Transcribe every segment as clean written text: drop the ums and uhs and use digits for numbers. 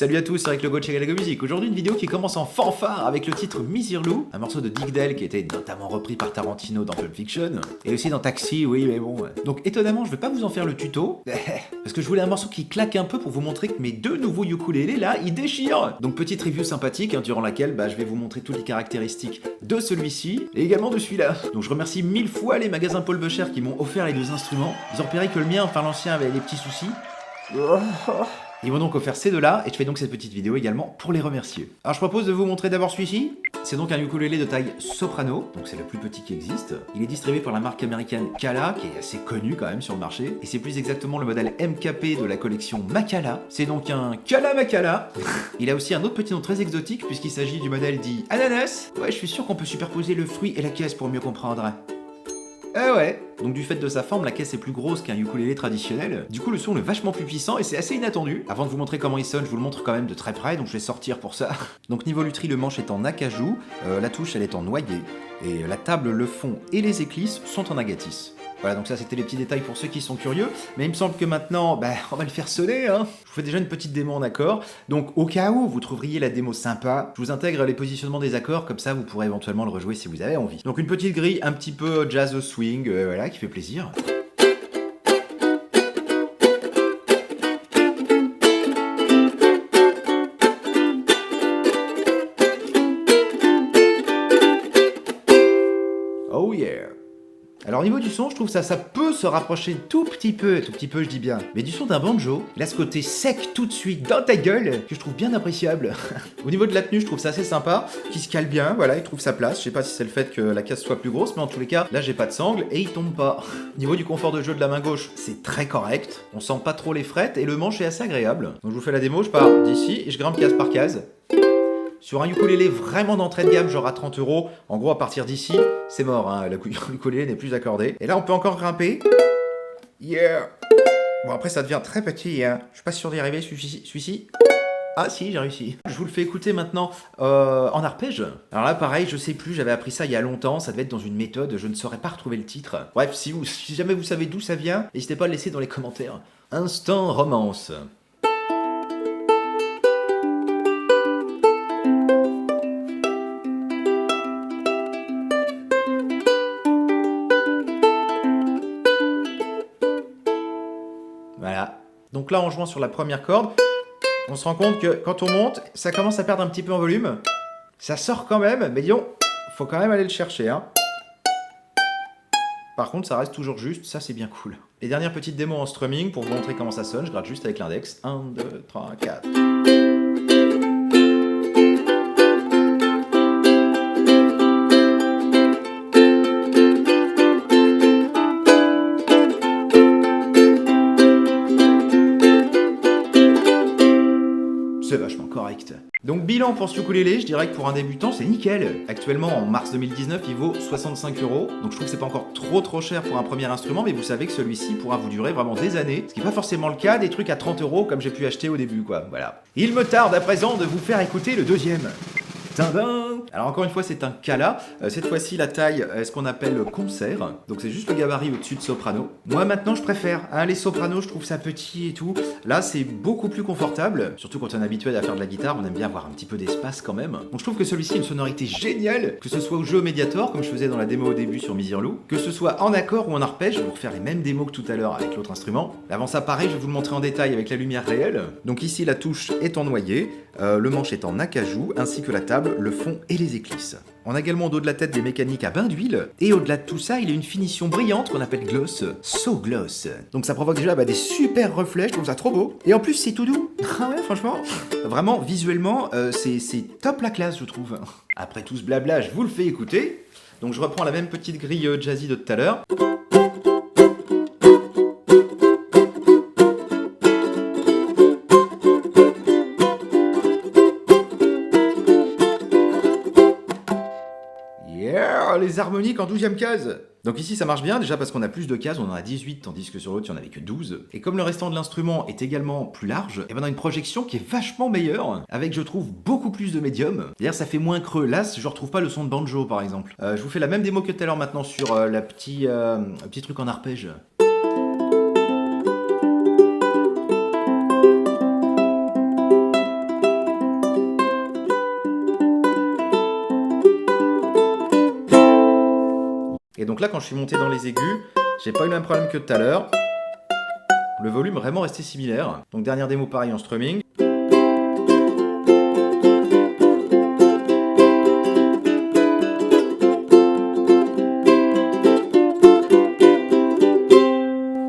Salut à tous, c'est Rick Logo de chez Galago Music. Aujourd'hui une vidéo qui commence en fanfare avec le titre Misirlou, un morceau de Dick Dale qui était notamment repris par Tarantino dans Pulp Fiction, et aussi dans Taxi, oui mais bon. Donc étonnamment je vais pas vous en faire le tuto, parce que je voulais un morceau qui claque un peu pour vous montrer que mes deux nouveaux ukulélés là, ils déchirent. Donc petite review sympathique, durant laquelle je vais vous montrer toutes les caractéristiques de celui-ci, et également de celui-là. Donc je remercie 1000 fois les magasins Paul Becher qui m'ont offert les deux instruments. Ils ont repéré que le mien, enfin l'ancien, avait des petits soucis. Ils m'ont donc offert ces deux-là, et je fais donc cette petite vidéo également pour les remercier. Alors je propose de vous montrer d'abord celui-ci. C'est donc un ukulélé de taille soprano, donc c'est le plus petit qui existe. Il est distribué par la marque américaine Kala, qui est assez connue quand même sur le marché, et c'est plus exactement le modèle MKP de la collection Makala. C'est donc un Kala Makala. Il a aussi un autre petit nom très exotique, puisqu'il s'agit du modèle dit Ananas. Ouais, je suis sûr qu'on peut superposer le fruit et la caisse pour mieux comprendre. Ah ouais. Donc du fait de sa forme, la caisse est plus grosse qu'un ukulélé traditionnel. Du coup, le son est vachement plus puissant et c'est assez inattendu. Avant de vous montrer comment il sonne, je vous le montre quand même de très près, donc je vais sortir pour ça. Donc niveau lutherie, le manche est en acajou, la touche elle est en noyer, et la table, le fond et les éclisses sont en agatis. Voilà, donc ça c'était les petits détails pour ceux qui sont curieux, mais il me semble que maintenant, on va le faire sonner, hein. Je vous fais déjà une petite démo en accord, donc au cas où vous trouveriez la démo sympa, je vous intègre les positionnements des accords, comme ça vous pourrez éventuellement le rejouer si vous avez envie. Donc une petite grille un petit peu jazz swing, voilà, qui fait plaisir. Oh yeah! Alors au niveau du son, je trouve ça peut se rapprocher tout petit peu je dis bien, mais du son d'un banjo. Il a ce côté sec tout de suite dans ta gueule, que je trouve bien appréciable. Au niveau de la tenue, je trouve ça assez sympa, qui se cale bien, voilà, il trouve sa place. Je sais pas si c'est le fait que la caisse soit plus grosse, mais en tous les cas, là j'ai pas de sangle et il tombe pas. Au niveau du confort de jeu de la main gauche, c'est très correct, on sent pas trop les frettes et le manche est assez agréable. Donc je vous fais la démo, je pars d'ici et je grimpe case par case. Sur un ukulélé vraiment d'entrée de gamme, genre à 30 €, en gros à partir d'ici, c'est mort, hein, le ukulélé n'est plus accordé. Et là on peut encore grimper. Yeah! Bon après ça devient très petit, hein. Je suis pas sûr d'y arriver, celui-ci. Ah si, j'ai réussi. Je vous le fais écouter maintenant en arpège. Alors là pareil, je sais plus, j'avais appris ça il y a longtemps, ça devait être dans une méthode, je ne saurais pas retrouver le titre. Bref, si jamais vous savez d'où ça vient, n'hésitez pas à le laisser dans les commentaires. Instant romance. Voilà. Donc là, en jouant sur la première corde, on se rend compte que quand on monte, ça commence à perdre un petit peu en volume. Ça sort quand même, mais disons, faut quand même aller le chercher, hein. Par contre, ça reste toujours juste, ça c'est bien cool. Et dernière petite démo en strumming pour vous montrer comment ça sonne, je gratte juste avec l'index. 1, 2, 3, 4. C'est vachement correct. Donc bilan pour ce ukulélé, je dirais que pour un débutant c'est nickel. Actuellement en mars 2019 il vaut 65 €, donc je trouve que c'est pas encore trop cher pour un premier instrument, mais vous savez que celui-ci pourra vous durer vraiment des années, ce qui n'est pas forcément le cas des trucs à 30 € comme j'ai pu acheter au début quoi, voilà. Il me tarde à présent de vous faire écouter le deuxième. Tadam! Alors encore une fois c'est un Kala, cette fois-ci la taille est ce qu'on appelle concert, donc c'est juste le gabarit au-dessus de soprano. Moi maintenant je préfère, hein, les sopranos je trouve ça petit et tout, là c'est beaucoup plus confortable, surtout quand on est habitué à faire de la guitare, on aime bien avoir un petit peu d'espace quand même. Donc je trouve que celui-ci a une sonorité géniale, que ce soit au jeu au Mediator comme je faisais dans la démo au début sur Misirlou, que ce soit en accord ou en arpège, je vais vous refaire les mêmes démos que tout à l'heure avec l'autre instrument. Avant ça pareil, je vais vous le montrer en détail avec la lumière réelle. Donc ici la touche est en noyer, le manche est en acajou, ainsi que la table, le fond et les éclisses. On a également au dos de la tête des mécaniques à bain d'huile, et au-delà de tout ça, il a une finition brillante qu'on appelle gloss, so gloss. Donc ça provoque déjà des super reflets, je trouve ça trop beau. Et en plus c'est tout doux. Ah ouais, franchement, vraiment visuellement, c'est top la classe je trouve. Après tout ce blabla, je vous le fais écouter. Donc je reprends la même petite grille jazzy de tout à l'heure. Yeah, les harmoniques en 12e case. Donc ici ça marche bien, déjà parce qu'on a plus de cases, on en a 18, tandis que sur l'autre il n'y en avait que 12. Et comme le restant de l'instrument est également plus large, et ben on a une projection qui est vachement meilleure, avec je trouve beaucoup plus de médium. D'ailleurs ça fait moins creux, là je retrouve pas le son de banjo par exemple. Je vous fais la même démo que tout à l'heure maintenant sur le petit truc en arpège. Et donc là, quand je suis monté dans les aigus, j'ai pas eu le même problème que tout à l'heure. Le volume est vraiment resté similaire. Donc dernière démo pareil en strumming.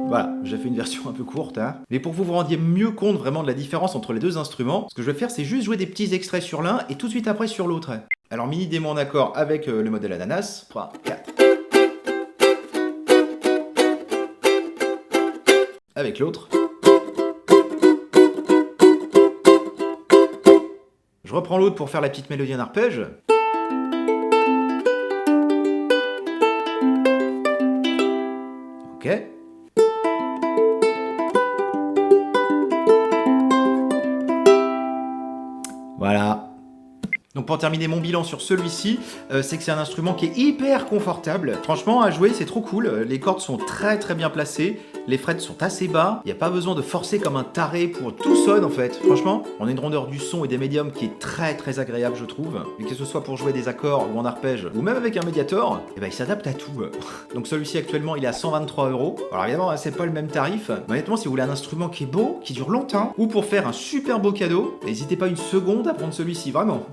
Voilà, j'ai fait une version un peu courte, hein. Mais pour que vous vous rendiez mieux compte vraiment de la différence entre les deux instruments, ce que je vais faire, c'est juste jouer des petits extraits sur l'un et tout de suite après sur l'autre. Alors mini démo en accord avec le modèle Ananas. 3, 4. Avec l'autre. Je reprends l'autre pour faire la petite mélodie en arpège. Ok. Voilà. Donc pour terminer mon bilan sur celui-ci, c'est que c'est un instrument qui est hyper confortable. Franchement, à jouer, c'est trop cool. Les cordes sont très très bien placées. Les frettes sont assez bas. Il n'y a pas besoin de forcer comme un taré pour tout sonne en fait. Franchement, on a une rondeur du son et des médiums qui est très très agréable, je trouve. Et que ce soit pour jouer des accords ou en arpège, ou même avec un médiator, eh ben, il s'adapte à tout. Donc celui-ci actuellement, il est à 123 €. Alors évidemment, c'est pas le même tarif. Mais honnêtement, si vous voulez un instrument qui est beau, qui dure longtemps, ou pour faire un super beau cadeau, n'hésitez pas une seconde à prendre celui-ci, vraiment.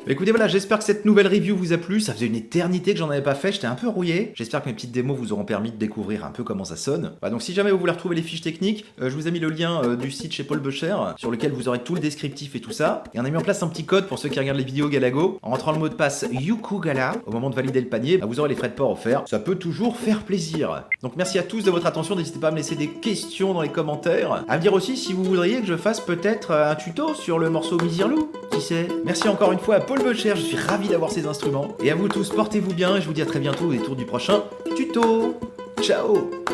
Écoutez, voilà, j'espère que cette nouvelle review vous a plu. Ça faisait une éternité que j'en avais pas fait, j'étais un peu rouillé. J'espère que mes petites démos vous auront permis de découvrir un peu comment ça sonne. Bah, donc si jamais vous voulez retrouver les fiches techniques, je vous ai mis le lien du site chez Paul Becher, sur lequel vous aurez tout le descriptif et tout ça. Et on a mis en place un petit code pour ceux qui regardent les vidéos Galago. En rentrant le mot de passe YukuGala, au moment de valider le panier, bah, vous aurez les frais de port offerts. Ça peut toujours faire plaisir. Donc merci à tous de votre attention, n'hésitez pas à me laisser des questions dans les commentaires. À me dire aussi si vous voudriez que je fasse peut-être un tuto sur le morceau Misirlou. Qui sait? Merci encore une fois à Paul Becher, je suis ravi d'avoir ces instruments. Et à vous tous, portez-vous bien et je vous dis à très bientôt au détour du prochain tuto. Ciao.